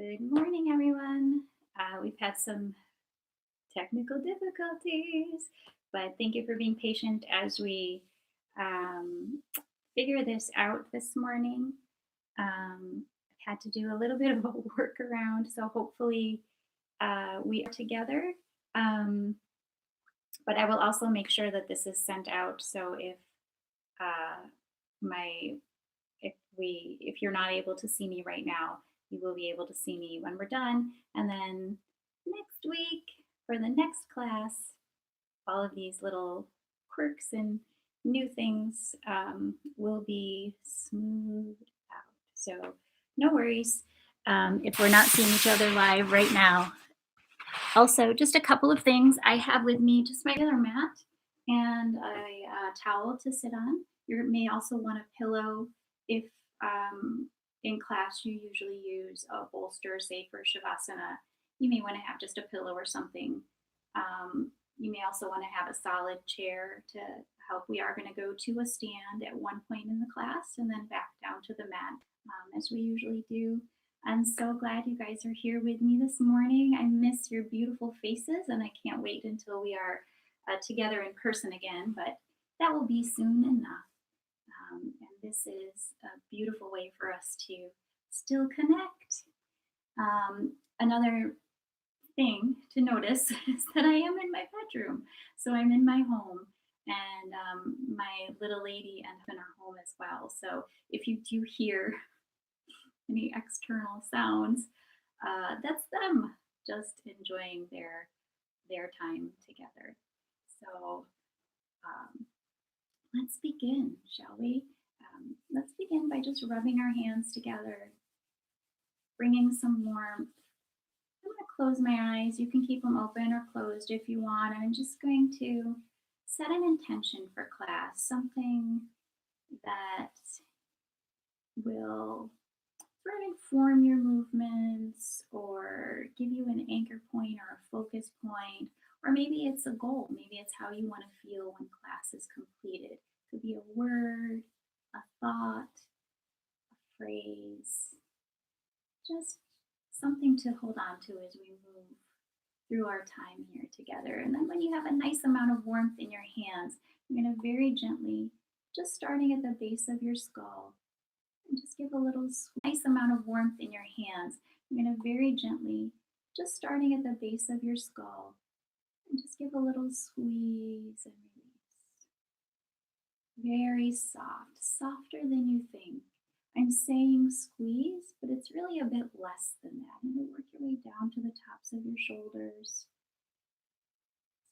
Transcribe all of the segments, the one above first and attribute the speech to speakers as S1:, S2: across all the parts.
S1: Good morning, everyone. We've had some technical difficulties, but thank you for being patient as we um, figure this out this morning. I've had to do a little bit of a workaround, so hopefully we are together. Um, but I will also make sure that this is sent out. So uh, my if you're not able to see me right now, you will be able to see me when we're done. And then next week for the next class, all of these little quirks and new things will be smoothed out. So no worries if we're not seeing each other live right now. Also, just a couple of things. I have with me just my regular mat and a towel to sit on. You may also want a pillow if in class you usually use a bolster, say for Shavasana. You may want to have just a pillow or something. You may also want to have a solid chair to help. We are going to go to a stand at one point in the class and then back down to the mat as we usually do. I'm so glad you guys are here with me this morning. I miss your beautiful faces, and I can't wait until we are together in person again, but that will be soon enough. And this is a beautiful way for us to still connect. Another thing to notice is that I am in my bedroom. So I'm in my home, and my little lady and husband are home as well. So if you do hear any external sounds, that's them just enjoying their time together. So um, let's begin, shall we? Let's begin by just rubbing our hands together, bringing some warmth. I'm going to close my eyes. You can keep them open or closed if you want. I'm just going to set an intention for class, something that will sort of inform your movements or give you an anchor point or a focus point, or maybe it's a goal. Maybe it's how you want to feel when class is completed. It could be a word, a thought, a phrase, just something to hold on to as we move through our time here together. And then when you have a nice amount of warmth in your hands, you're going to very gently, just starting at the base of your skull, and just give a little nice amount of warmth in your hands. You're going to very gently, just starting at the base of your skull, and just give a little squeeze and release. Very soft, softer than you think. I'm saying squeeze, but it's really a bit less than that. And you work your way down to the tops of your shoulders.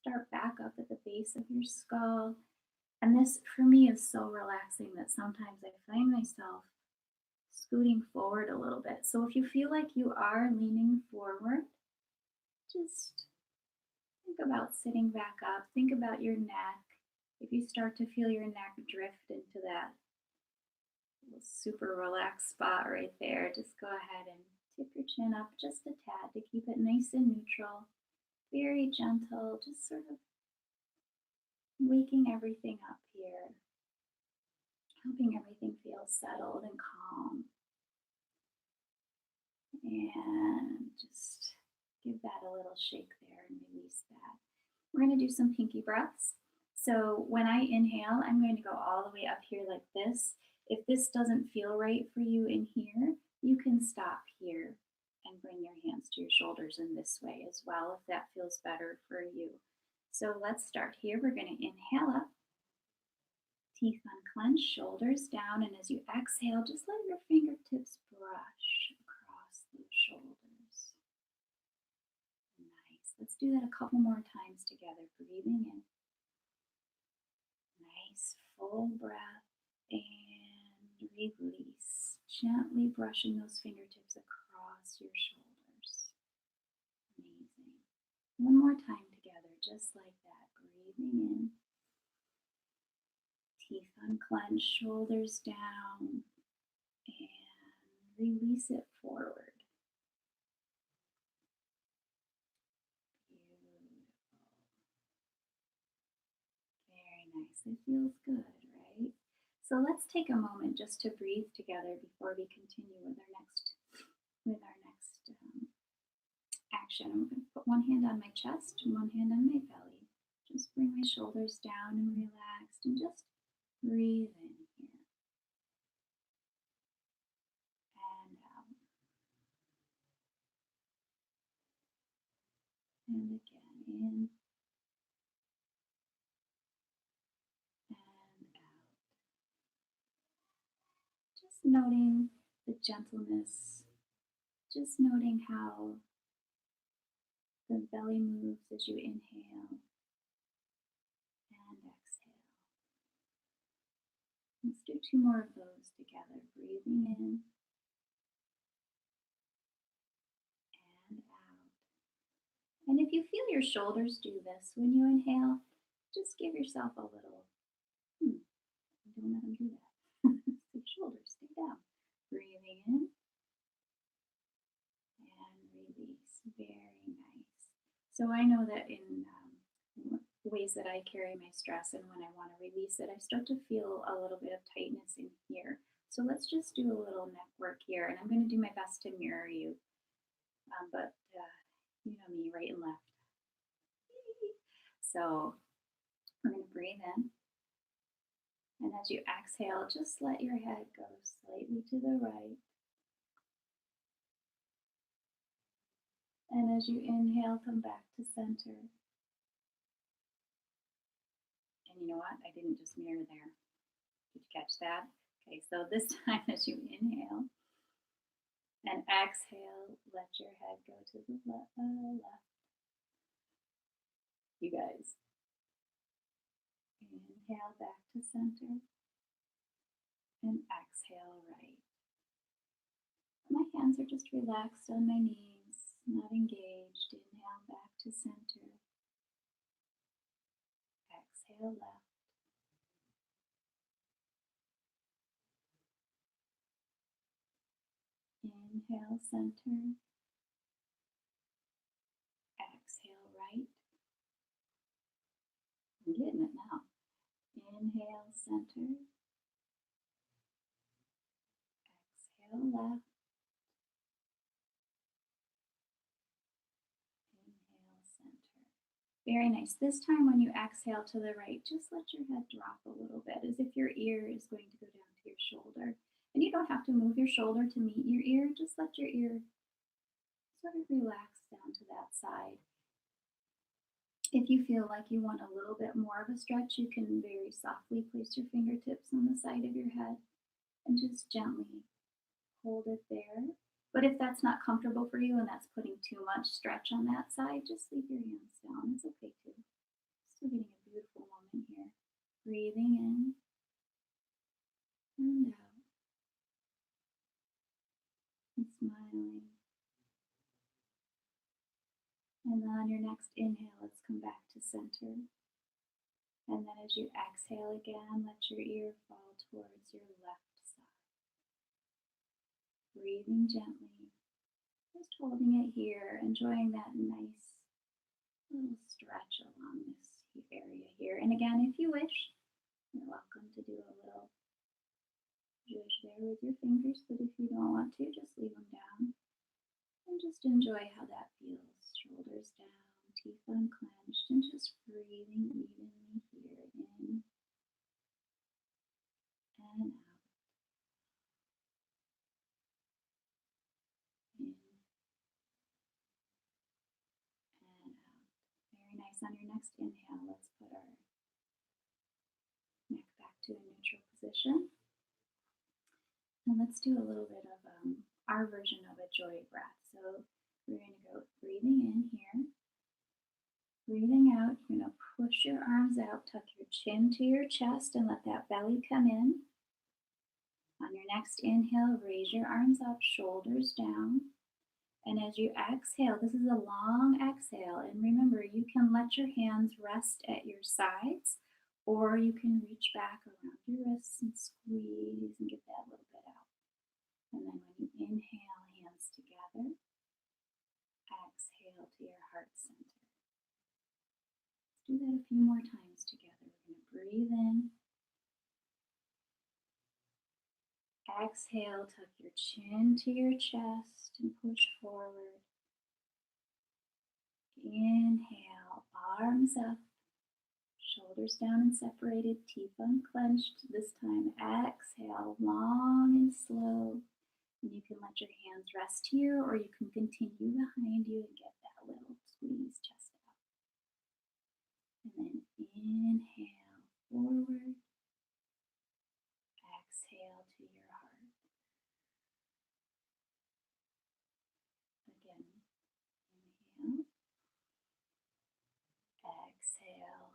S1: Start back up at the base of your skull. And this, for me, is so relaxing that sometimes I find myself scooting forward a little bit. So if you feel like you are leaning forward, just think about sitting back up. Think about your neck. If you start to feel your neck drift into that super relaxed spot right there, just go ahead and tip your chin up just a tad to keep it nice and neutral. Very gentle, just sort of waking everything up here, helping everything feel settled and calm. And just give that a little shake there and release that. We're going to do some pinky breaths. So when I inhale, I'm going to go all the way up here like this. If this doesn't feel right for you in here, you can stop here and bring your hands to your shoulders in this way as well, if that feels better for you. So let's start here. We're going to inhale up, teeth unclenched, shoulders down, and as you exhale, just let your fingertips brush across those shoulders. Nice. Let's do that a couple more times together. Breathing in. Nice full breath and release. Gently brushing those fingertips across your shoulders. Amazing. One more time together, just like that. Breathing in. Teeth unclenched, shoulders down, and release it forward. Beautiful. Very nice. It feels good, right? So let's take a moment just to breathe together before we continue with our next direction. I'm going to put one hand on my chest and one hand on my belly. Just bring my shoulders down and relaxed and just breathe in here and out. And again, in and out. Just noting the gentleness, just noting how the belly moves as you inhale and exhale. Let's do two more of those together. Breathing in and out. And if you feel your shoulders do this when you inhale, just give yourself a little, don't let them do that. The shoulders stay down. Breathing in and release. Very nice. So I know that in ways that I carry my stress and when I want to release it, I start to feel a little bit of tightness in here. So let's just do a little neck work here. And I'm going to do my best to mirror you. But you know me, right and left. So we're going to breathe in. And as you exhale, just let your head go slightly to the right. And as you inhale, come back to center. And you know what? I didn't just mirror there. Did you catch that? Okay, so this time as you inhale and exhale, let your head go to the left. You guys. Inhale back to center and exhale right. My hands are just relaxed on my knees, not engaged. Inhale back to center. Exhale left. Inhale center. Exhale right. I'm getting it now. Inhale center. Exhale left. Inhale center. Very nice. This time when you exhale to the right, just let your head drop a little bit as if your ear is going to go down to your shoulder. And you don't have to move your shoulder to meet your ear. Just let your ear sort of relax down to that side. If you feel like you want a little bit more of a stretch, you can very softly place your fingertips on the side of your head and just gently hold it there. But if that's not comfortable for you and that's putting too much stretch on that side, just leave your hands down. It's okay too. Still getting a beautiful moment here. Breathing in and out and smiling. And then on your next inhale, let's come back to center. And then as you exhale again, let your ear fall towards your left side. Breathing gently, just holding it here, enjoying that nice little stretch along this area here. And again, if you wish, you're welcome to do a little zhuzh there with your fingers, but if you don't want to, just leave them down. And just enjoy how that feels. Shoulders down, teeth unclenched, and just breathing evenly here in and out. In and out. Very nice. On your next inhale, let's put our neck back to a neutral position. And let's do a little bit of our version of a joy breath. So we're going to go breathing in here. Breathing out, you're going to push your arms out, tuck your chin to your chest, and let that belly come in. On your next inhale, raise your arms up, shoulders down. And as you exhale, this is a long exhale. And remember, you can let your hands rest at your sides, or you can reach back around your wrists and squeeze and get that little bit out. And then when you inhale, hands together, exhale to your heart center. Let's do that a few more times together. We're going to breathe in. Exhale, tuck your chin to your chest and push forward. Inhale, arms up, shoulders down and separated, teeth unclenched. This time, exhale, long and slow. And you can let your hands rest here, or you can continue behind you and get that little squeeze chest out. And then inhale forward, exhale to your heart. Again, inhale, exhale,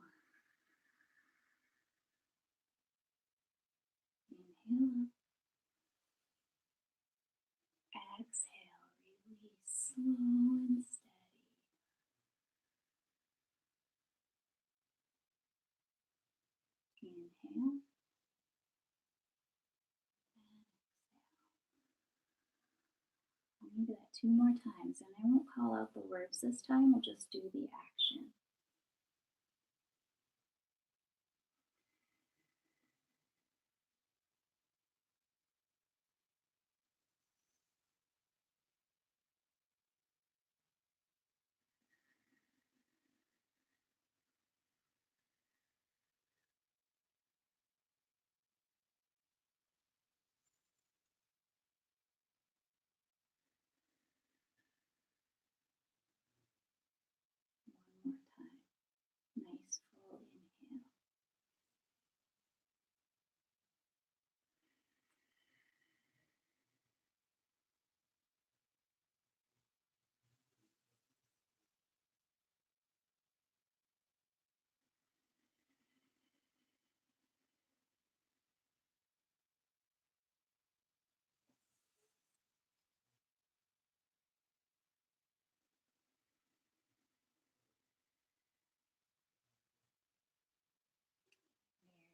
S1: inhale up, exhale, release, slow and steady. Inhale, and I'll do that 2 more times, and I won't call out the words this time, we'll just do the action. One more time. Nice full inhale.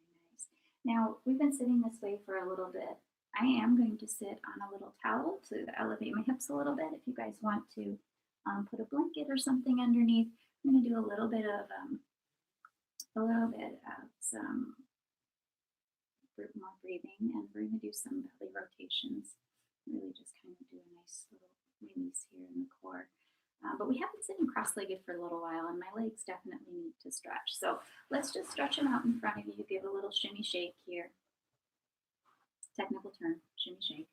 S1: Very nice. Now, we've been sitting this way for a little bit. I am going to sit on a little towel to elevate my hips a little bit. If you guys want to put a blanket or something underneath, I'm going to do a little bit of some more breathing, and we're going to do some belly rotations. Really just kind of do a nice little release here in the core. But we have been sitting cross-legged for a little while, and my legs definitely need to stretch. So let's just stretch them out in front of you. Give a little shimmy shake here. Technical term, shimmy shake.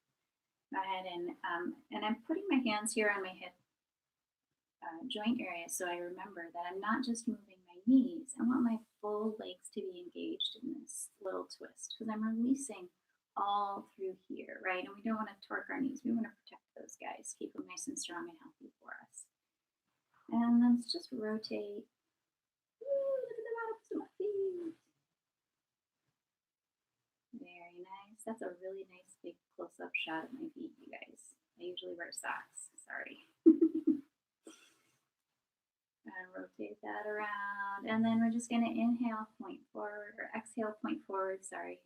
S1: Go ahead and I'm putting my hands here on my hip joint area, so I remember that I'm not just moving my knees. I want my full legs to be engaged in this little twist because I'm releasing all through here, right? And we don't want to torque our knees. We want to protect those guys, keep them nice and strong and healthy for us. And let's just rotate. Ooh, look at the bottoms of my feet. Very nice. That's a really nice big close-up shot of my feet, you guys. I usually wear socks. Sorry. And rotate that around. And then we're just going to inhale, point forward, or exhale, point forward, sorry.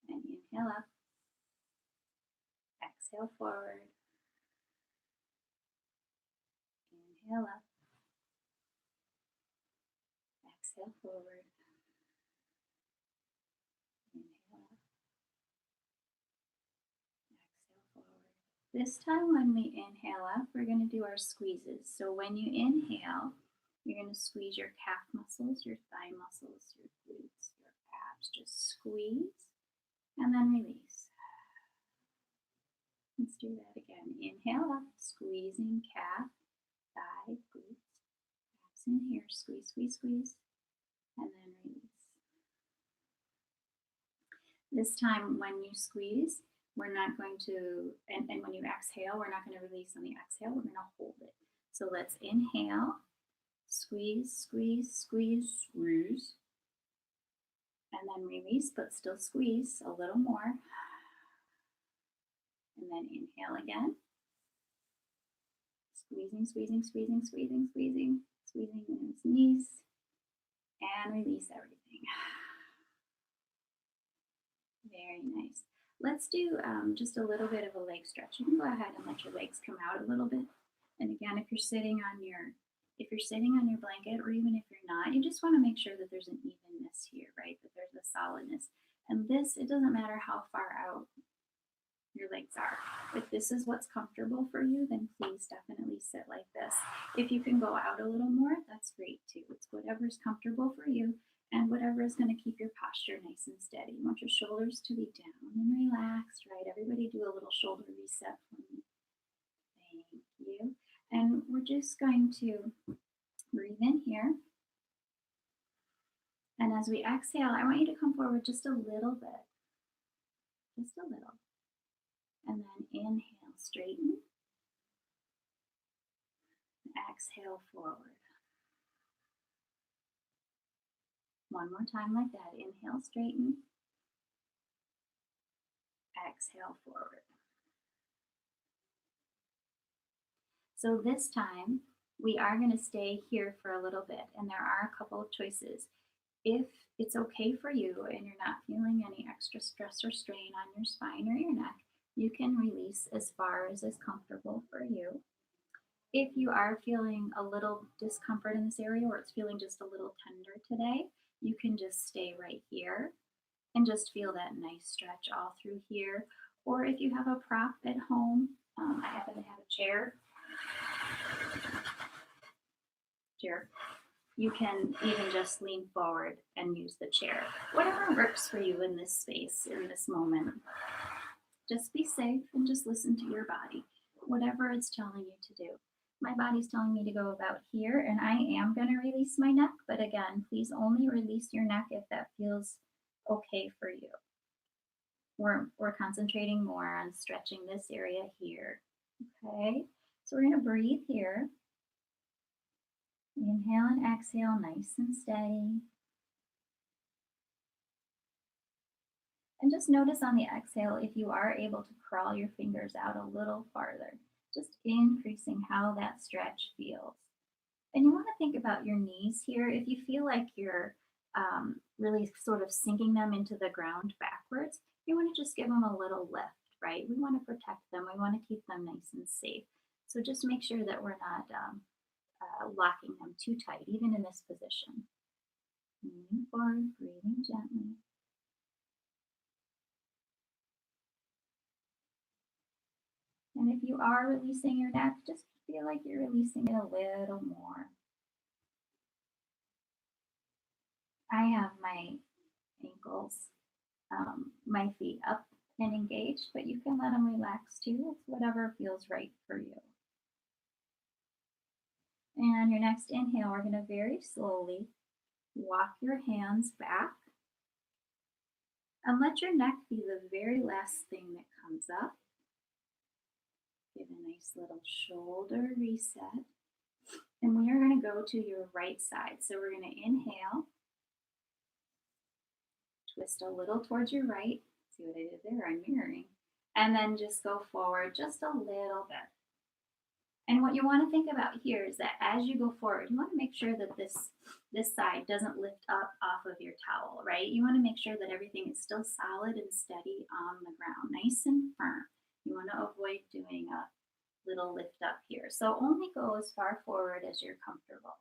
S1: And inhale up. Exhale forward. Inhale up. Exhale forward. Inhale up. Exhale forward. This time when we inhale up, we're going to do our squeezes. So when you inhale, you're going to squeeze your calf muscles, your thigh muscles, your glutes, your abs. Just squeeze and then release. Let's do that again. Inhale up, squeezing calf, thigh, glutes, abs in here. Squeeze, squeeze, squeeze, and then release. This time when you squeeze, we're not going to, and when you exhale, we're not going to release on the exhale, we're going to hold it. So let's inhale, squeeze, squeeze, squeeze, squeeze, and then release, but still squeeze a little more. And then inhale again. Squeezing, squeezing, squeezing, squeezing, squeezing, squeezing his knees, and release everything. Very nice. Let's do just a little bit of a leg stretch. You can go ahead and let your legs come out a little bit. And again, if you're sitting on your blanket, or even if you're not, you just want to make sure that there's an evenness here, right? That there's a solidness. And this, it doesn't matter how far out your legs are. If this is what's comfortable for you, then please definitely sit like this. If you can go out a little more, that's great too. It's whatever's comfortable for you and whatever is going to keep your posture nice and steady. You want your shoulders to be down and relaxed, right? Everybody do a little shoulder reset for me. Thank you. And we're just going to breathe in here. And as we exhale, I want you to come forward just a little bit, just a little. And then inhale, straighten. Exhale, forward. One more time like that. Inhale, straighten. Exhale, forward. So this time, we are going to stay here for a little bit, and there are a couple of choices. If it's okay for you and you're not feeling any extra stress or strain on your spine or your neck, you can release as far as is comfortable for you. If you are feeling a little discomfort in this area or it's feeling just a little tender today, you can just stay right here and just feel that nice stretch all through here. Or if you have a prop at home, I happen to have a chair, you can even just lean forward and use the chair. Whatever works for you in this space, in this moment. Just be safe and just listen to your body, whatever it's telling you to do. My body's telling me to go about here, and I am going to release my neck, but again, please only release your neck if that feels okay for you. We're concentrating more on stretching this area here, okay? So we're going to breathe here. Inhale and exhale, nice and steady. And just notice on the exhale if you are able to crawl your fingers out a little farther, just increasing how that stretch feels. And you want to think about your knees here. If you feel like you're really sort of sinking them into the ground backwards, you want to just give them a little lift, right? We want to protect them. We want to keep them nice and safe. So just make sure that we're not locking them too tight, even in this position. Moving forward, breathing gently. And if you are releasing your neck, just feel like you're releasing it a little more. I have my ankles, my feet up and engaged, but you can let them relax too. It's whatever feels right for you. And your next inhale, we're going to very slowly walk your hands back and let your neck be the very last thing that comes up. Give a nice little shoulder reset. And we are going to go to your right side. So we're going to inhale, twist a little towards your right. See what I did there? I'm mirroring. And then just go forward just a little bit. And what you want to think about here is that as you go forward, you want to make sure that this side doesn't lift up off of your towel, right? You want to make sure that everything is still solid and steady on the ground, nice and firm. You want to avoid doing a little lift up here. So only go as far forward as you're comfortable.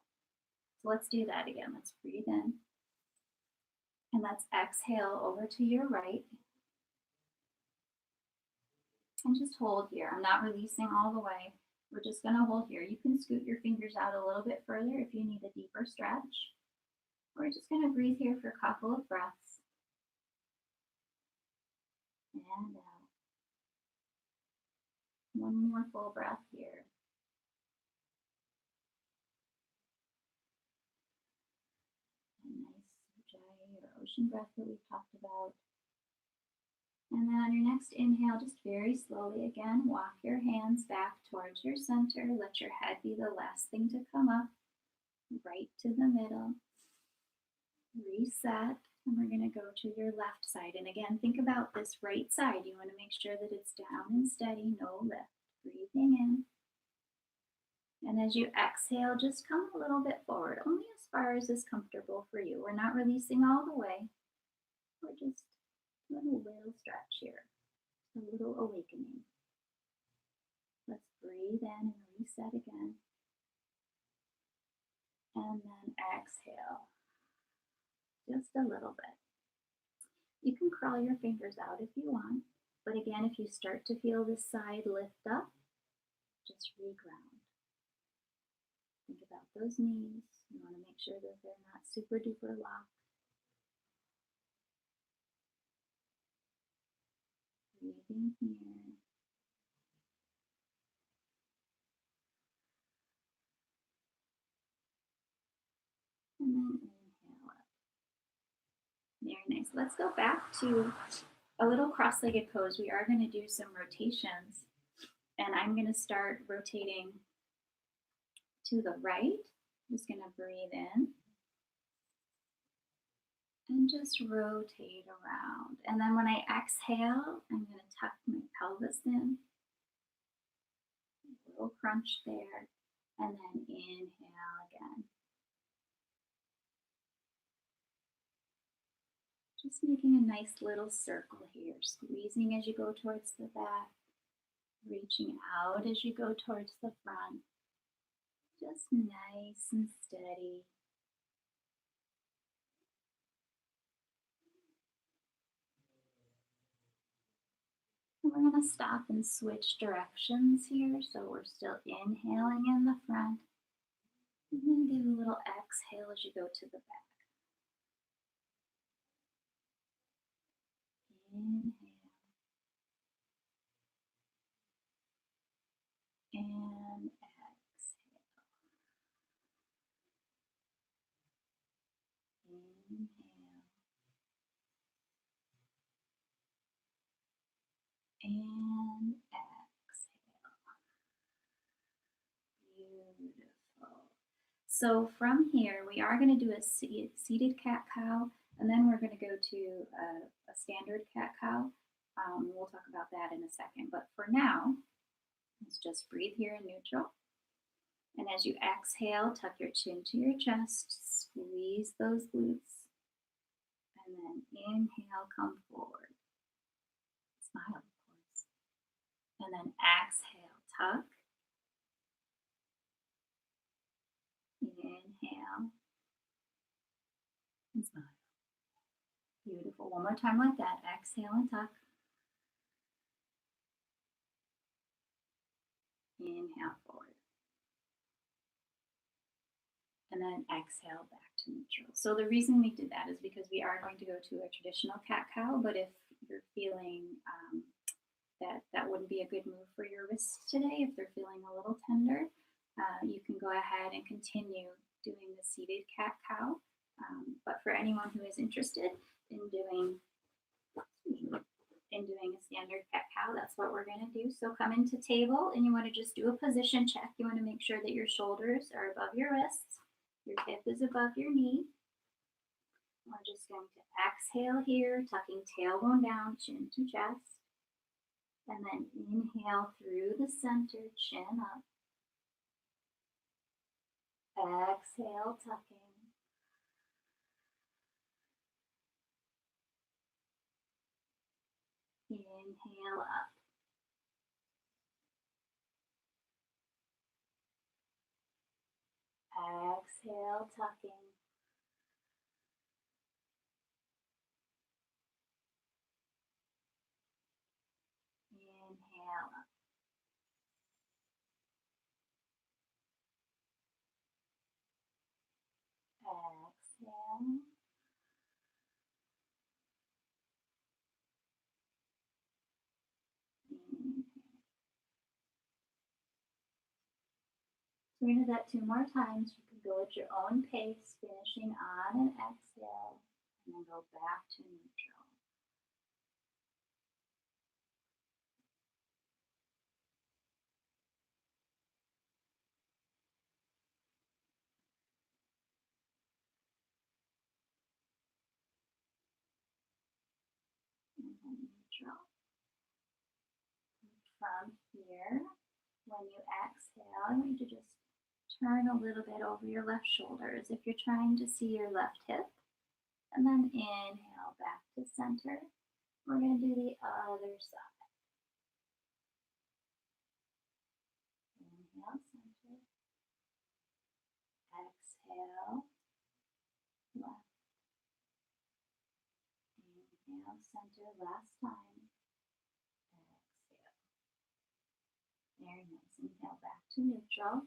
S1: So let's do that again. Let's breathe in. And let's exhale over to your right. And just hold here. I'm not releasing all the way. We're just going to hold here. You can scoot your fingers out a little bit further if you need a deeper stretch. We're just going to breathe here for a couple of breaths. And out. One more full breath here. A nice ujjayi or ocean breath that we've talked about. And then on your next inhale, just very slowly again, walk your hands back towards your center. Let your head be the last thing to come up, right to the middle. Reset, and we're going to go to your left side. And again, think about this right side. You want to make sure that it's down and steady, no lift. Breathing in. And as you exhale, just come a little bit forward, only as far as is comfortable for you. We're not releasing all the way. We're just doing a little stretch here, a little awakening. Let's breathe in and reset again. And then exhale. Just a little bit. You can crawl your fingers out if you want. But again, if you start to feel this side lift up, just reground. Think about those knees. You want to make sure that they're not super duper locked. Breathing here. And then inhale up. Very nice. Let's go back to a little cross-legged pose. We are going to do some rotations. And I'm going to start rotating to the right. I'm just going to breathe in and just rotate around. And then when I exhale, I'm going to tuck my pelvis in. A little crunch there. And then inhale again. Just making a nice little circle here, squeezing as you go towards the back, reaching out as you go towards the front. Just nice and steady. And we're going to stop and switch directions here. So we're still inhaling in the front. And then give a little exhale as you go to the back. Inhale. And exhale. Inhale. And exhale. Beautiful. So from here, we are going to do a seated cat-cow, and then we're going to go to a standard cat-cow. We'll talk about that in a second. But for now, let's just breathe here in neutral. And as you exhale, tuck your chin to your chest, squeeze those glutes, and then inhale, come forward. Smile, of course. And then exhale, tuck. Inhale, and smile. Beautiful. One more time like that. Exhale and tuck. Inhale forward. And then exhale back to neutral. So the reason we did that is because we are going to go to a traditional cat-cow, but if you're feeling that wouldn't be a good move for your wrists today, if they're feeling a little tender, you can go ahead and continue doing the seated cat-cow. But for anyone who is interested in doing a standard cat-cow, that's what we're going to do. So come into table, and you want to just do a position check. You want to make sure that your shoulders are above your wrists, your hip is above your knee. We're just going to exhale here, tucking tailbone down, chin to chest. And then inhale through the center, chin up. Exhale, tucking. Inhale up. Exhale, tucking. Inhale up. Exhale. Inhale. So we're going to do that 2 more times. You can go at your own pace, finishing on an exhale, and then go back to neutral. And then neutral. From here, when you exhale, I want you to just turn a little bit over your left shoulder as if you're trying to see your left hip. And then inhale back to center. We're going to do the other side. Inhale, center. Exhale, left. Inhale, center, last time. Very nice. Inhale back to neutral.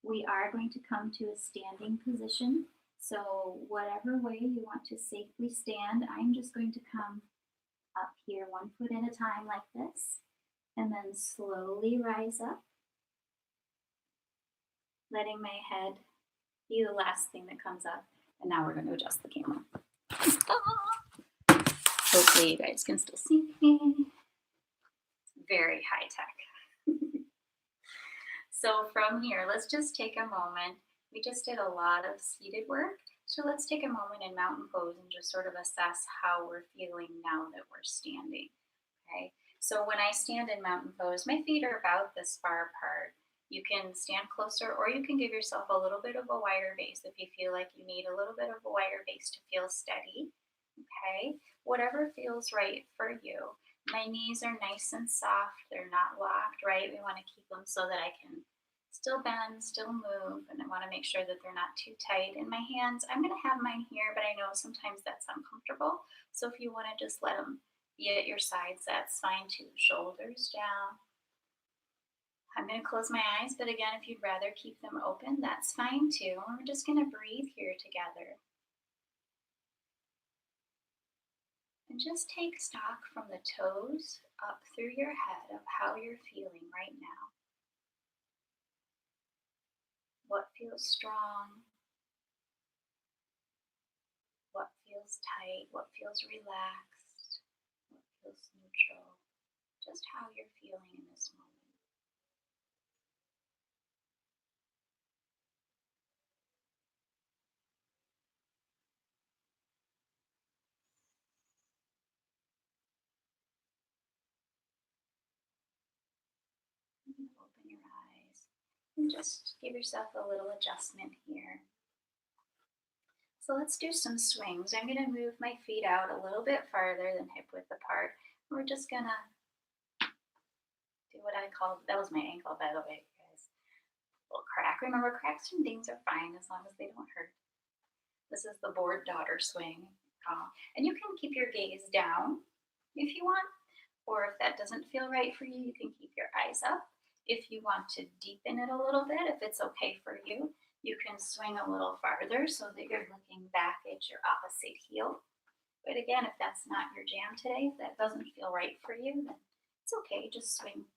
S1: We are going to come to a standing position. So whatever way you want to safely stand, I'm just going to come up here 1 foot at a time like this, and then slowly rise up, letting my head be the last thing that comes up. And now we're going to adjust the camera. Hopefully you guys can still see me. It's very high tech. So from here, let's just take a moment. We just did a lot of seated work. So let's take a moment in mountain pose and just sort of assess how we're feeling now that we're standing. Okay. So when I stand in mountain pose, my feet are about this far apart. You can stand closer, or you can give yourself a little bit of a wider base if you feel like you need a little bit of a wider base to feel steady. Okay, whatever feels right for you. My knees are nice and soft. They're not locked, right? We want to keep them so that I can still bend, still move, and I want to make sure that they're not too tight. And my hands, I'm going to have mine here, but I know sometimes that's uncomfortable. So if you want to just let them be at your sides, that's fine too. Shoulders down. I'm going to close my eyes, but again, if you'd rather keep them open, that's fine too. And we're just going to breathe here together. And just take stock from the toes up through your head of how you're feeling right now. What feels strong? What feels tight? What feels relaxed? What feels neutral? Just how you're feeling in this moment. Open your eyes and just give yourself a little adjustment here. So let's do some swings. I'm going to move my feet out a little bit farther than hip width apart. We're just going to do what I call, that was my ankle by the way, guys. A little crack. Remember, cracks and things are fine as long as they don't hurt. This is the board daughter swing. And you can keep your gaze down if you want, or if that doesn't feel right for you, you can keep your eyes up. If you want to deepen it a little bit, if it's okay for you, you can swing a little farther so that you're looking back at your opposite heel. But again, if that's not your jam today, if that doesn't feel right for you, then it's okay. Just swing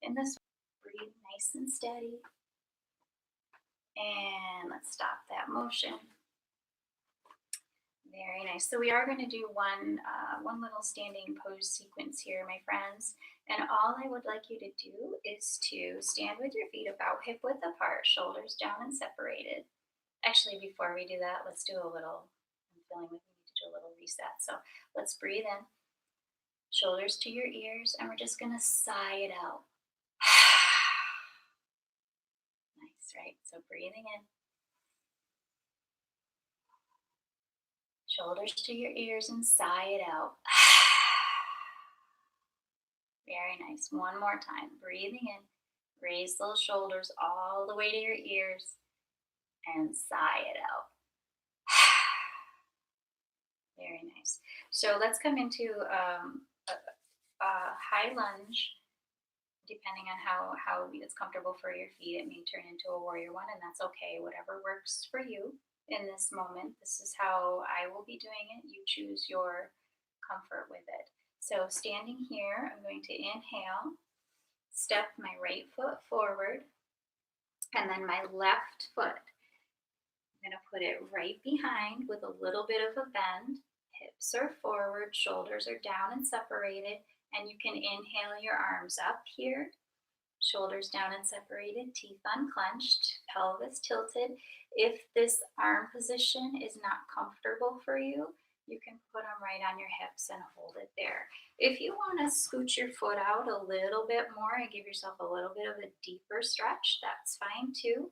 S1: in this way. Breathe nice and steady. And let's stop that motion. Very nice. So we are going to do one little standing pose sequence here, my friends. And all I would like you to do is to stand with your feet about hip width apart, shoulders down and separated. Actually, before we do that, let's do a little, I'm feeling like we need to do a little reset. So let's breathe in, shoulders to your ears, and we're just going to sigh it out. Nice, right? So breathing in. Shoulders to your ears and sigh it out. Very nice. One more time. Breathing in. Raise those shoulders all the way to your ears and sigh it out. Very nice. So let's come into a high lunge. Depending on how it's comfortable for your feet, it may turn into a warrior one, and that's okay. Whatever works for you in this moment. This is how I will be doing it. You choose your comfort with it. So standing here, I'm going to inhale, step my right foot forward, and then my left foot, I'm going to put it right behind with a little bit of a bend. Hips are forward, shoulders are down and separated, and you can inhale your arms up here. Shoulders down and separated, teeth unclenched, pelvis tilted. If this arm position is not comfortable for you, you can put them right on your hips and hold it there. If you want to scoot your foot out a little bit more and give yourself a little bit of a deeper stretch, that's fine too.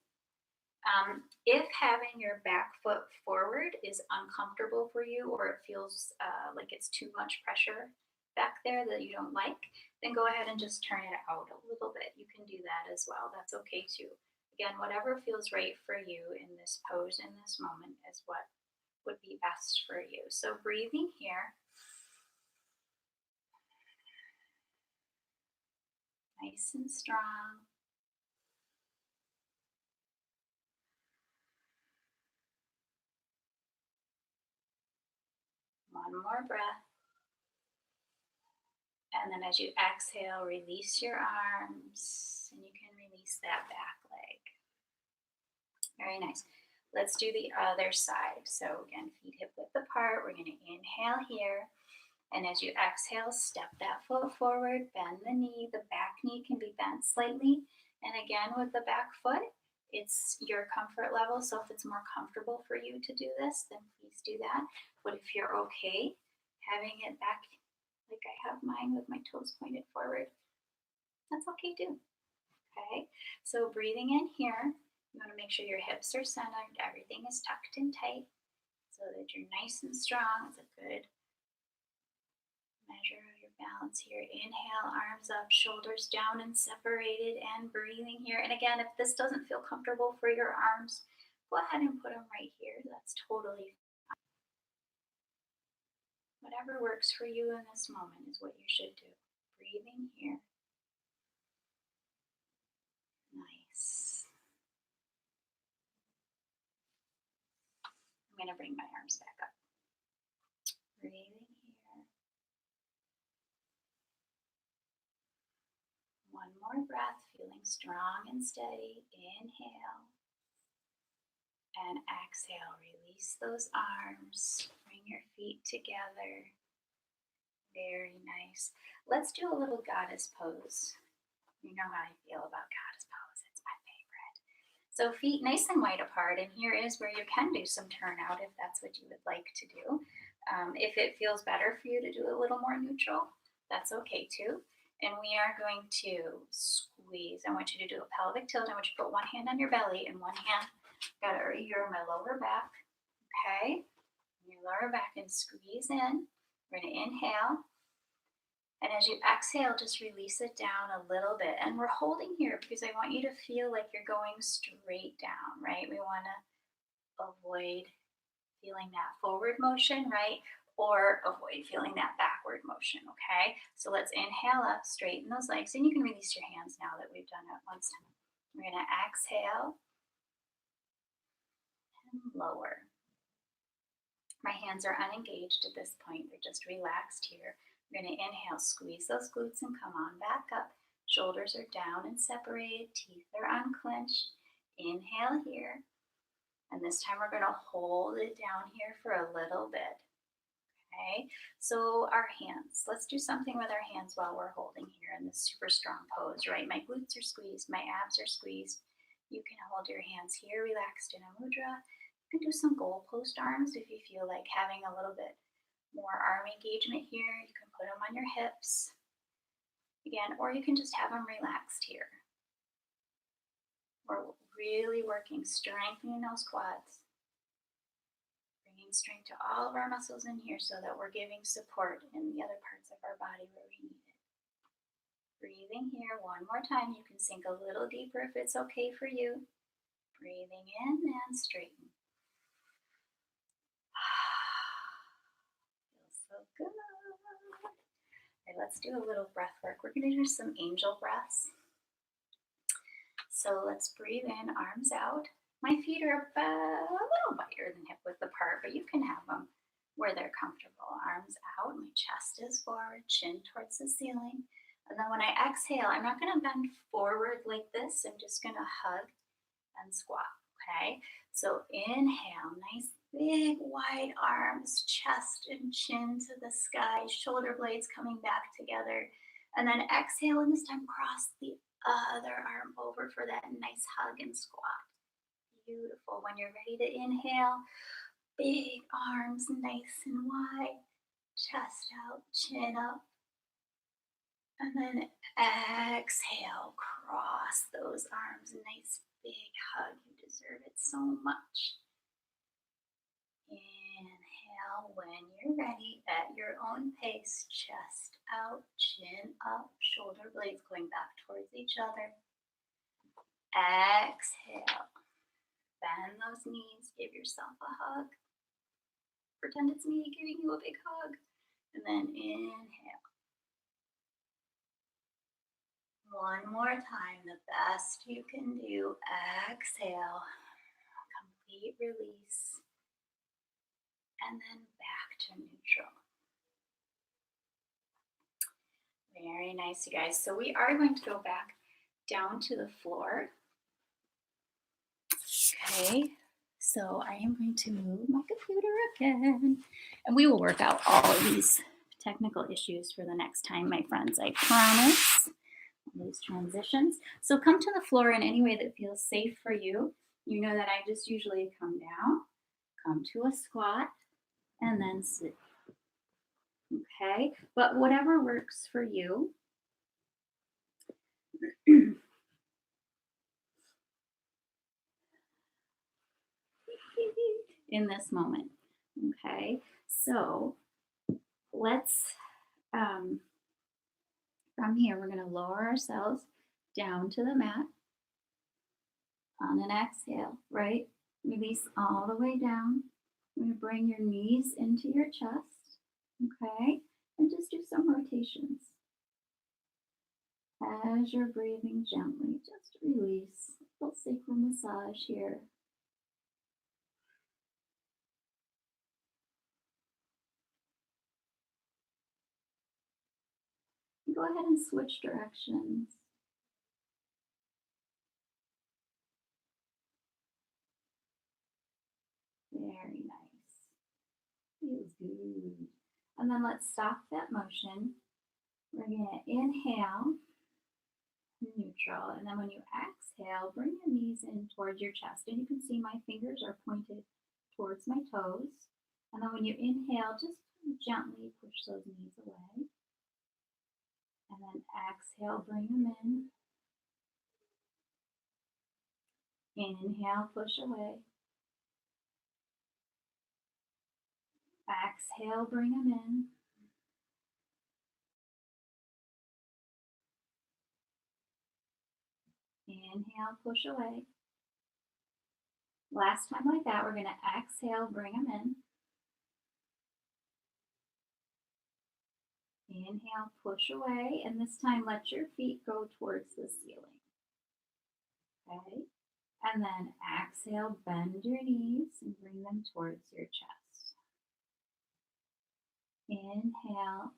S1: If having your back foot forward is uncomfortable for you, or it feels like it's too much pressure back there that you don't like, then go ahead and just turn it out a little bit. You can do that as well. That's okay too. Again, whatever feels right for you in this pose, in this moment, is what would be best for you. So breathing here. Nice and strong. more breath. And then as you exhale, release your arms and you can release that back leg. Very nice. Let's do the other side. So again, feet hip width apart. We're going to inhale here. And as you exhale, step that foot forward, bend the knee. The back knee can be bent slightly. And again, with the back foot, it's your comfort level. So if it's more comfortable for you to do this, then please do that. But if you're okay having it back like I have mine with my toes pointed forward, that's okay too. Okay, so breathing in here, you want to make sure your hips are centered, everything is tucked in tight so that you're nice and strong. It's a good measure of your balance here. Inhale, arms up, shoulders down and separated, and breathing here. And again, if this doesn't feel comfortable for your arms, go ahead and put them right here. That's totally fine. Whatever works for you in this moment is what you should do. Breathing here. Nice. I'm going to bring my arms back up. Breathing here. One more breath, feeling strong and steady. Inhale. And exhale. Release those arms. Bring your feet together. Very nice. Let's do a little goddess pose. You know how I feel about goddess pose. It's my favorite. So feet nice and wide apart, and here is where you can do some turnout if that's what you would like to do. If it feels better for you to do a little more neutral, that's okay too. And we are going to squeeze. I want you to do a pelvic tilt. I want you to put one hand on your belly and one hand, got it right here on my lower back. Okay, your lower back, and squeeze in. We're going to inhale. And as you exhale, just release it down a little bit. And we're holding here because I want you to feel like you're going straight down, right? We want to avoid feeling that forward motion, right? Or avoid feeling that backward motion, okay? So let's inhale up, straighten those legs, and you can release your hands now that we've done it once. We're going to exhale and lower. My hands are unengaged at this point. They're just relaxed here. We're going to inhale, squeeze those glutes and come on back up. Shoulders are down and separated. Teeth are unclenched. Inhale here. And this time we're going to hold it down here for a little bit. Okay, so our hands. Let's do something with our hands while we're holding here in this super strong pose, right? My glutes are squeezed. My abs are squeezed. You can hold your hands here relaxed in a mudra. You can do some goalpost arms if you feel like having a little bit more arm engagement here. You can put them on your hips again, or you can just have them relaxed here. We're really working, strengthening those quads, bringing strength to all of our muscles in here so that we're giving support in the other parts of our body where we need it. Breathing here one more time. You can sink a little deeper if it's okay for you. Breathing in and straighten. Feels so good. Okay, let's do a little breath work. We're going to do some angel breaths. So let's breathe in, arms out. My feet are about a little wider than hip width apart, but you can have them where they're comfortable. Arms out, my chest is forward, chin towards the ceiling. And then when I exhale, I'm not going to bend forward like this. I'm just going to hug and squat, okay? So inhale, nice big wide arms, chest and chin to the sky, shoulder blades coming back together. And then exhale, and this time cross the other arm over for that nice hug and squat. Beautiful. When you're ready to inhale, big arms nice and wide, chest out, chin up. And then exhale, cross those arms, nice big hug. You deserve it so much. Inhale when you're ready at your own pace, chest out, chin up, shoulder blades going back towards each other. Exhale, bend those knees, give yourself a hug. Pretend it's me giving you a big hug. And then inhale. One more time, the best you can do. Exhale, complete release. And then back to neutral. Very nice, you guys. So we are going to go back down to the floor. Okay, so I am going to move my computer again, and we will work out all of these technical issues for the next time, my friends. I promise. These transitions. So come to the floor in any way that feels safe for you. You know that I just usually come down, come to a squat, and then sit. Okay, but whatever works for you. In this moment. Okay, so let's, from here, we're going to lower ourselves down to the mat on an exhale, right? Release all the way down. You're going to bring your knees into your chest, okay? And just do some rotations. As you're breathing gently, just release. A little sacral massage here. Go ahead and switch directions. Very nice. Feels good. And then let's stop that motion. We're going to inhale, neutral. And then when you exhale, bring your knees in towards your chest. And you can see my fingers are pointed towards my toes. And then when you inhale, just gently push those knees away. And then exhale, bring them in. Inhale, push away. Exhale, bring them in. Inhale, push away. Last time like that, we're going to exhale, bring them in. Inhale, push away, and this time let your feet go towards the ceiling. Okay? And then exhale, bend your knees and bring them towards your chest. Inhale,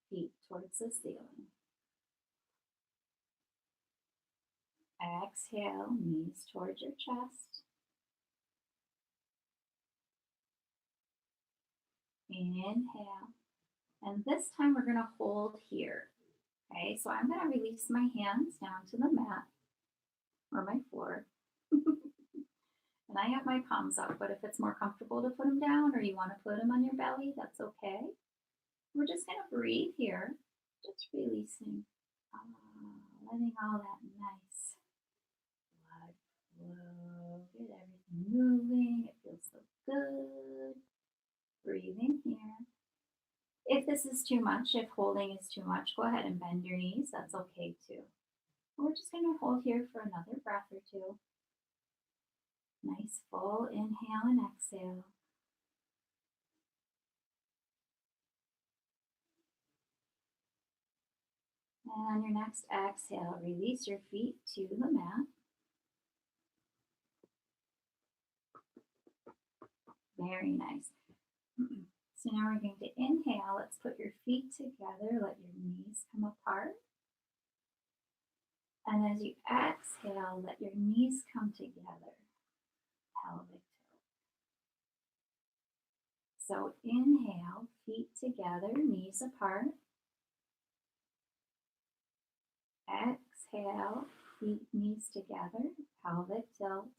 S1: feet towards the ceiling. Exhale, knees towards your chest. Inhale. And this time we're going to hold here. Okay, so I'm going to release my hands down to the mat or my floor. And I have my palms up, but if it's more comfortable to put them down or you want to put them on your belly, that's okay. We're just going to breathe here, just releasing, letting all that nice blood flow, get everything moving. It feels so good. Breathing here. If this is too much, if holding is too much, go ahead and bend your knees. That's okay too. We're just going to hold here for another breath or two. Nice full inhale and exhale. And on your next exhale, release your feet to the mat. Very nice. So now we're going to inhale. Let's put your feet together. Let your knees come apart. And as you exhale, let your knees come together. Pelvic tilt. So inhale, feet together, knees apart. Exhale, feet, knees together, pelvic tilt.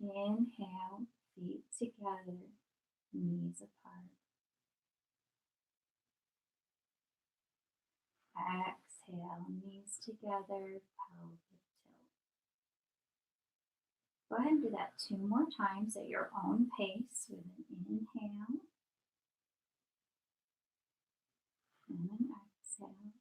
S1: Inhale, feet together, knees apart. Exhale, knees together, pelvic tilt. Go ahead and do that 2 more times at your own pace with an inhale and an exhale.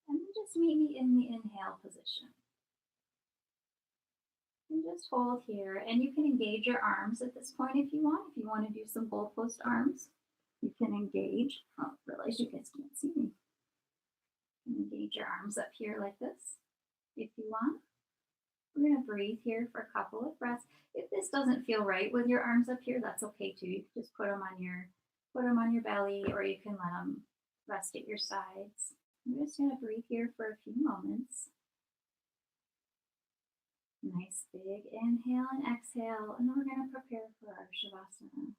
S1: And then just meet me in the inhale position. And just hold here. And you can engage your arms at this point if you want. If you want to do some goalpost arms, you can engage. Oh, realize you guys can't see me. Engage your arms up here like this if you want. We're going to breathe here for a couple of breaths. If this doesn't feel right with your arms up here, that's okay too. You can just put them on your belly, or you can let them rest at your sides. I'm just going to breathe here for a few moments. Nice big inhale and exhale, and then we're going to prepare for our Shavasana.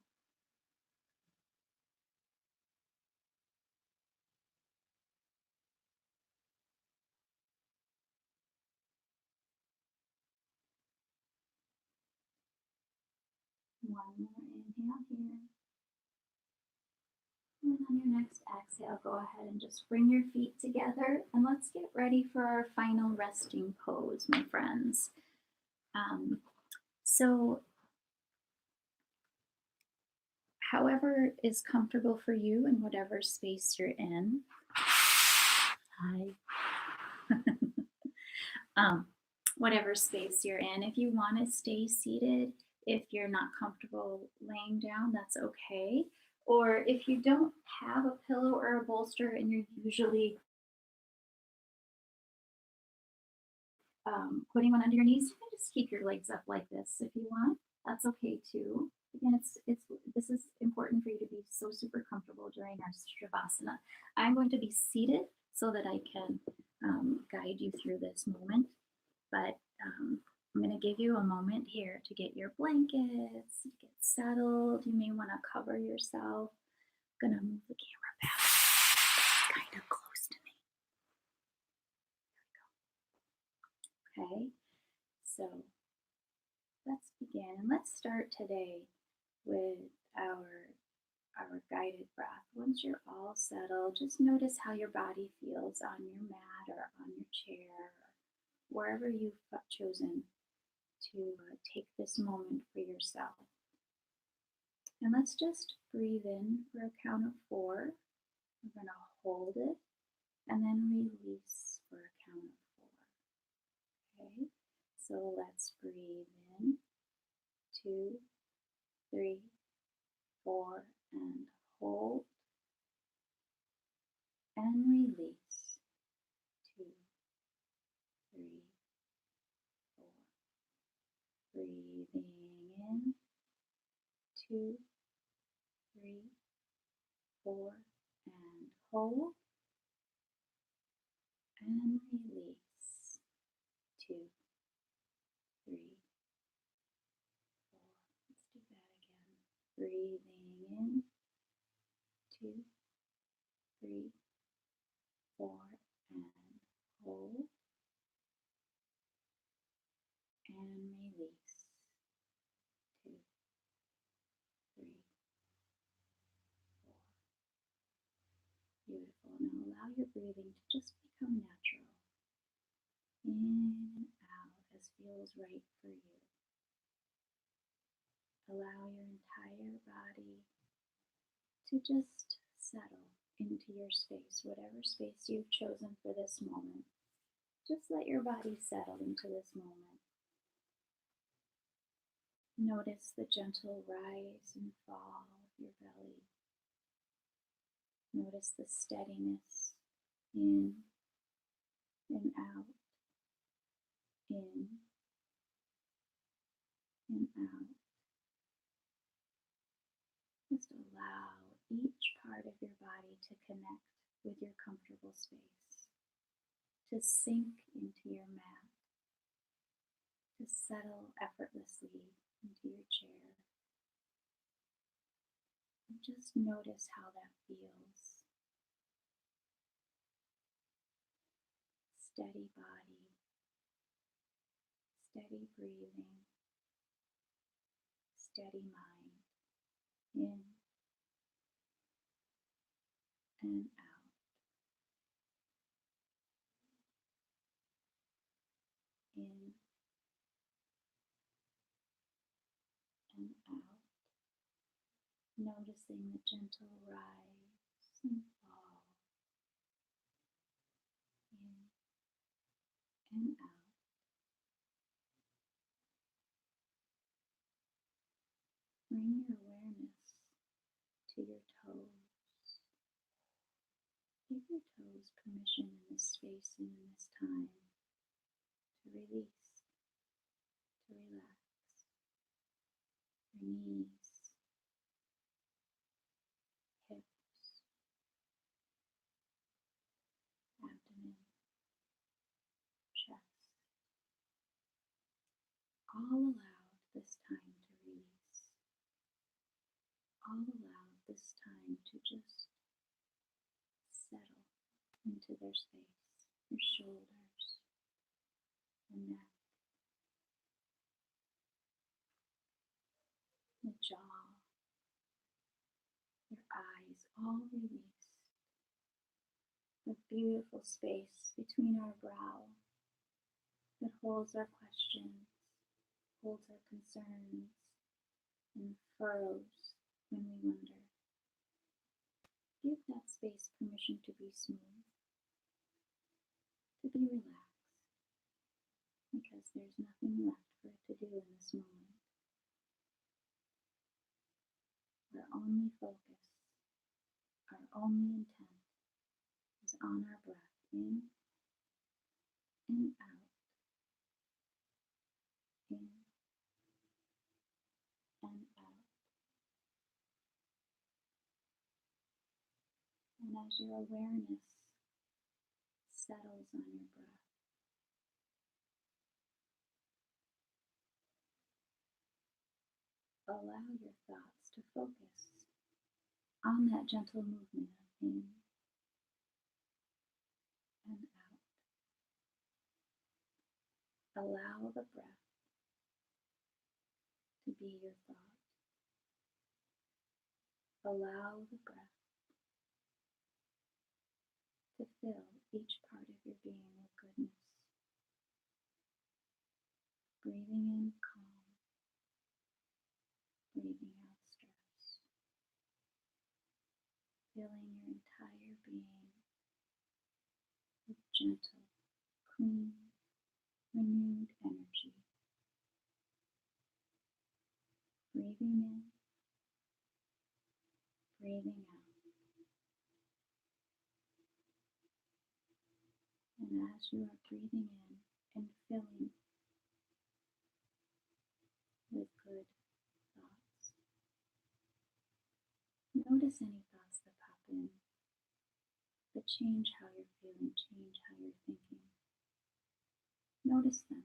S1: One more inhale here. And on your next exhale, go ahead and just bring your feet together, and let's get ready for our final resting pose, my friends. So however is comfortable for you in whatever space you're in. Hi. Whatever space you're in. If you want to stay seated, if you're not comfortable laying down, that's okay. Or if you don't have a pillow or a bolster and you're usually putting one under your knees, you can just keep your legs up like this if you want. That's okay too. Again, this is important for you to be so super comfortable during our Shavasana. I'm going to be seated so that I can guide you through this moment. But I'm going to give you a moment here to get your blankets, get settled. You may want to cover yourself. I'm going to move the camera back. It's kind of close to me. There we go. Okay, so let's begin. And let's start today with our guided breath. Once you're all settled, just notice how your body feels on your mat or on your chair, or wherever you've chosen to take this moment for yourself. And let's just breathe in for a count of 4. We're going to hold it and then release for a count of 4. Okay, so let's breathe in 2, 3, 4, and hold and release 2, 3, 4. Breathing in 2, 3, 4, and hold and release 2, 3, 4. Let's do that again. Breathing in 2, 3, 4, and hold and release 2, 3, 4. Beautiful. Now allow your breathing to just become natural. In and out as feels right for you. Allow your entire body to just settle into your space, whatever space you've chosen for this moment. Just let your body settle into this moment. Notice the gentle rise and fall of your belly. Notice the steadiness in and out, in and out. Just allow each part of your body to connect with your comfortable space, to sink into your mat, to settle effortlessly into your chair. And just notice how that feels. Steady body, steady breathing, steady mind, in and out. In and out. Noticing the gentle rise and fall. In and out. Bring your awareness to your toes. your toes permission in this space and in this time to release, to relax. Your knees, hips, abdomen, chest, all allowed this time to release, all allowed this time to just settle into their space. Your shoulders, the neck, the jaw, your eyes, all released. The beautiful space between our brow that holds our questions, holds our concerns, and furrows when we wonder. Give that space permission to be smooth, to be relaxed, because there's nothing left for it to do in this moment. Our only focus, our only intent is on our breath in and out, in and out. And as your awareness settles on your breath, allow your thoughts to focus on that gentle movement of in and out. Allow the breath to be your thought. Allow the breath to fill each part of your being with goodness. Breathing in calm, breathing out stress. Filling your entire being with gentle, clean, renewed energy. Breathing in, breathing out. And as you are breathing in and filling with good thoughts, notice any thoughts that pop in that change how you're feeling, change how you're thinking. Notice them.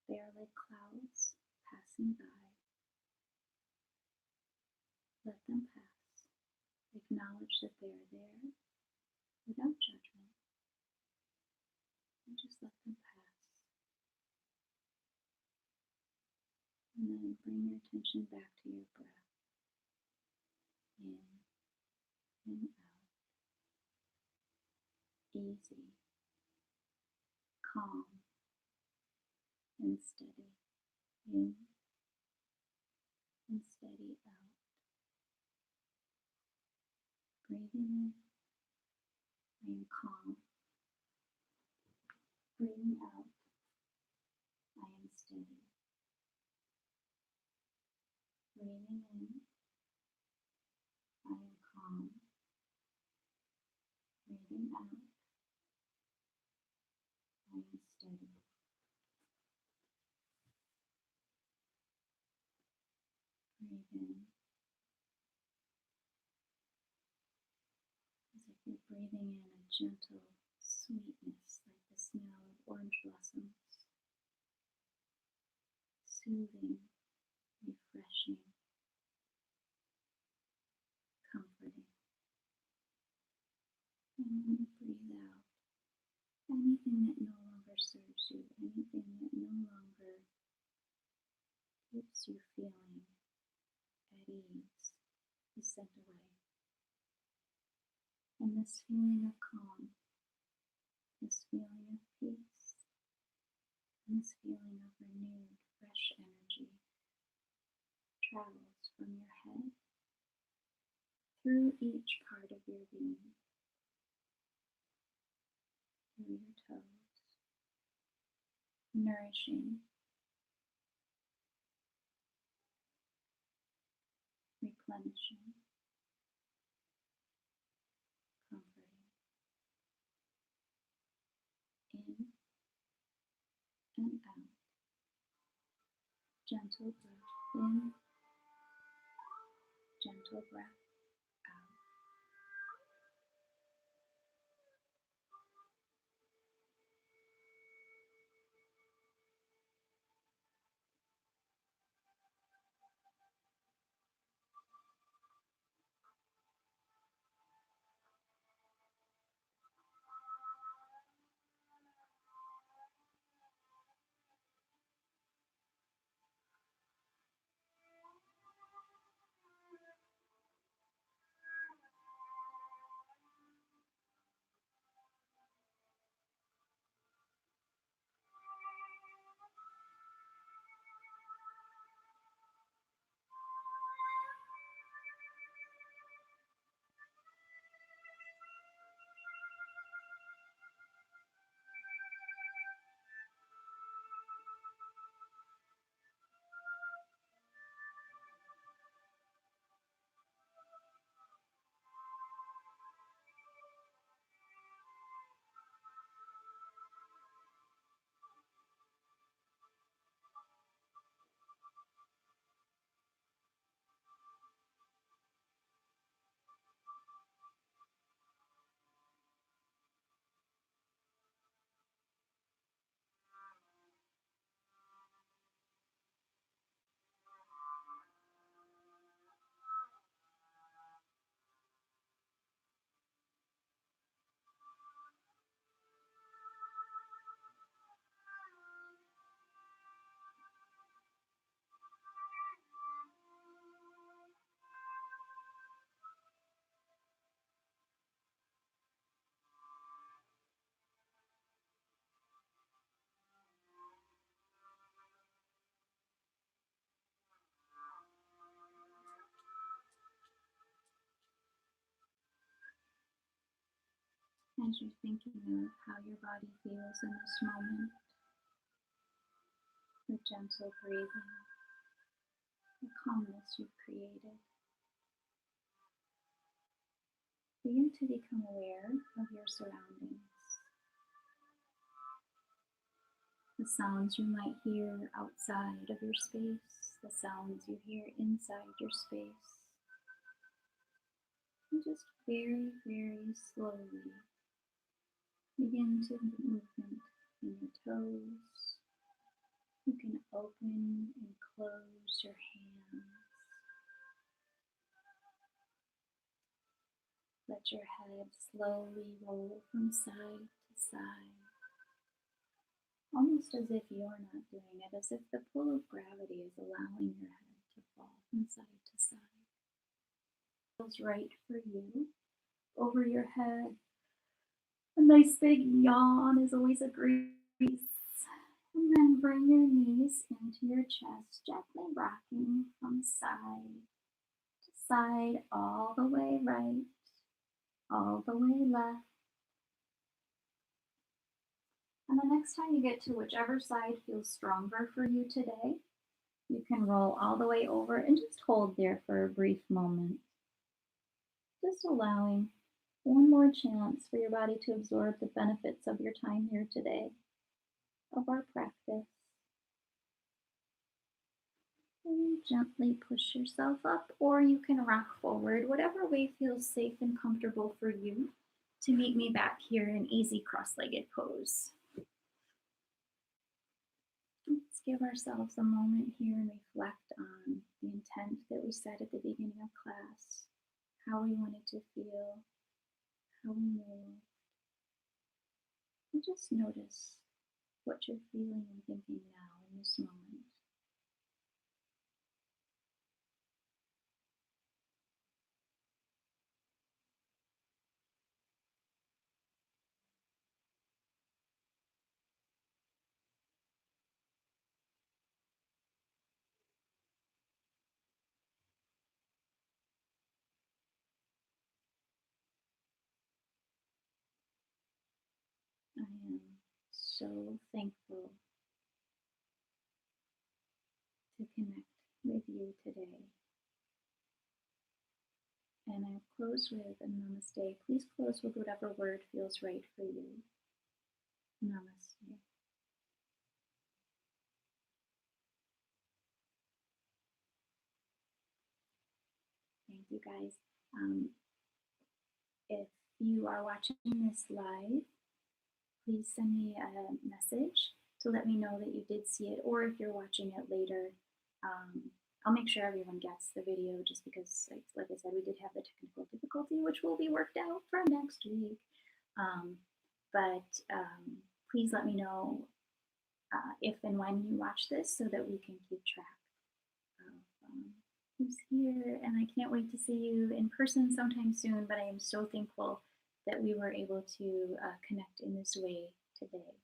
S1: They are like clouds passing by. Let them pass. Acknowledge that they are there without judgment. And just let them pass. And then bring your attention back to your breath. In and out. Easy, calm, and steady. In and steady out. Breathing in, I am calm. Breathing out, I am steady. Breathing in, I am calm. Breathing out, I am steady. Breathe in, as if you're breathing in a gentle sweetness like the smell of orange blossoms. Soothing, refreshing, comforting. And when you breathe out, anything that no longer serves you, anything that no longer keeps you feeling at ease is sent away. And this feeling of calm, this feeling of peace, and this feeling of renewed, fresh energy travels from your head through each part of your being, through your toes, nourishing, replenishing, Gentle breath in, gentle breath out. As you're thinking of how your body feels in this moment, the gentle breathing, the calmness you've created, begin to become aware of your surroundings. The sounds you might hear outside of your space, the sounds you hear inside your space. And just very, very slowly begin to movement in your toes. You can open and close your hands. Let your head slowly roll from side to side, almost as if you're not doing it, as if the pull of gravity is allowing your head to fall from side to side. Feels right for you. Over your head, a nice big yawn is always a great release. And then bring your knees into your chest, gently rocking from side to side, all the way right, all the way left. And the next time you get to whichever side feels stronger for you today, you can roll all the way over and just hold there for a brief moment. Just allowing one more chance for your body to absorb the benefits of your time here today, of our practice. And gently push yourself up, or you can rock forward, whatever way feels safe and comfortable for you, to meet me back here in easy cross-legged pose. Let's give ourselves a moment here and reflect on the intent that we set at the beginning of class, how we wanted to feel, how we move. And just notice what you're feeling and thinking now in this moment. I am so thankful to connect with you today. And I'll close with a namaste. Please close with whatever word feels right for you. Namaste. guys. Um, if you are watching this live, please send me a message to let me know that you did see it, or if you're watching it later, um, I'll make sure everyone gets the video just because, like I said, we did have the technical difficulty, which will be worked out for next week. Um, but please let me know if and when you watch this so that we can keep track of who's here. And I can't wait to see you in person sometime soon, but I am so thankful that we were able to connect in this way today.